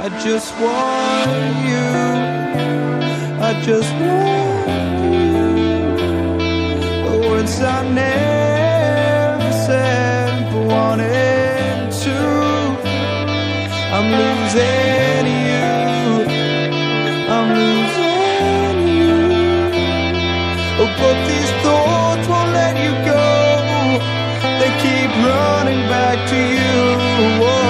I just want you. I just want you. The words I never said but wanted to. I'm losing you. I'm losing you. Oh, but these thoughts won't let you go. They keep running back to you. Whoa.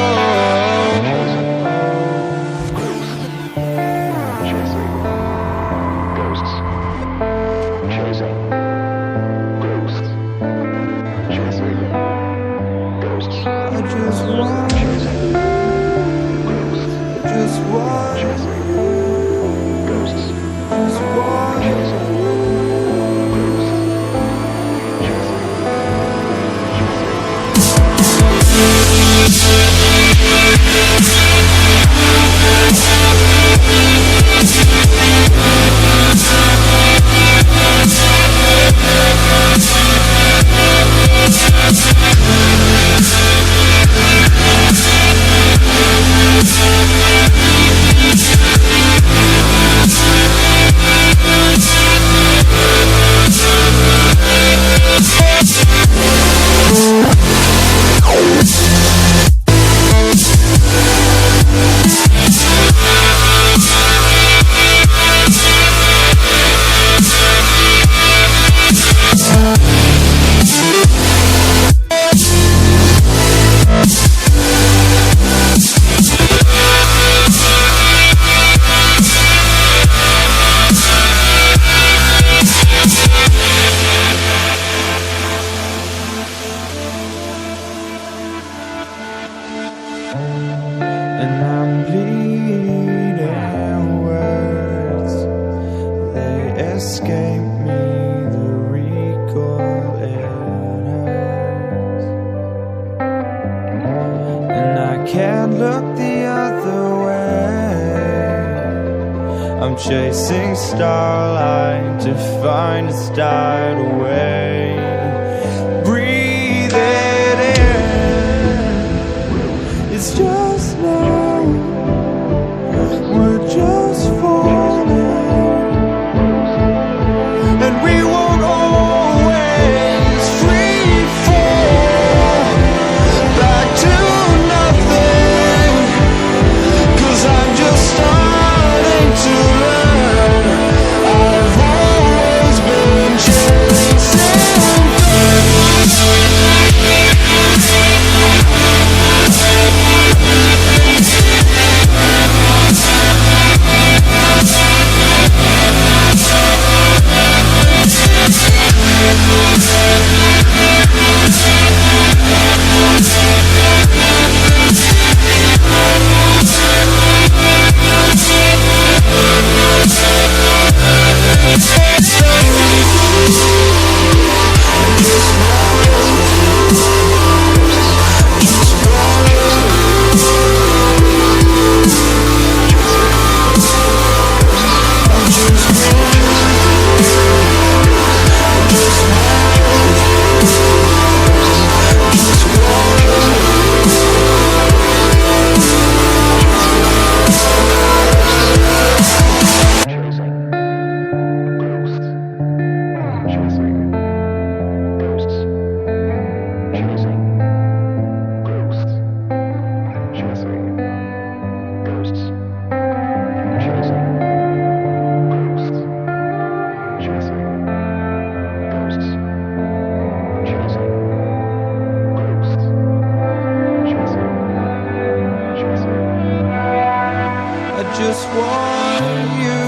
And I'm bleeding words, they escape me, the recall it hurts. And I can't look the other way. I'm chasing starlight to find a start away. Breathe it in, it's just now, we're just falling, and we won't always free fall back to nothing, 'cause I'm just starting to learn. I've always been chasing just want you.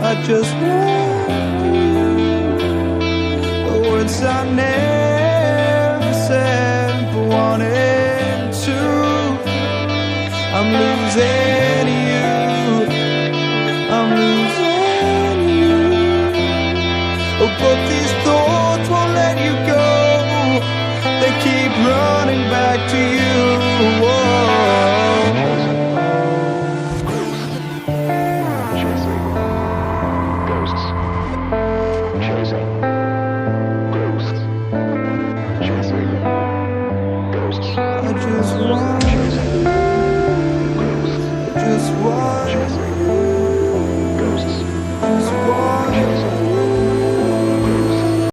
I just want you. The words I never said but wanted to. I'm losing you. I'm losing you. Oh, but these thoughts won't let you go. They keep running back to you. Whoa. I just want you. just one.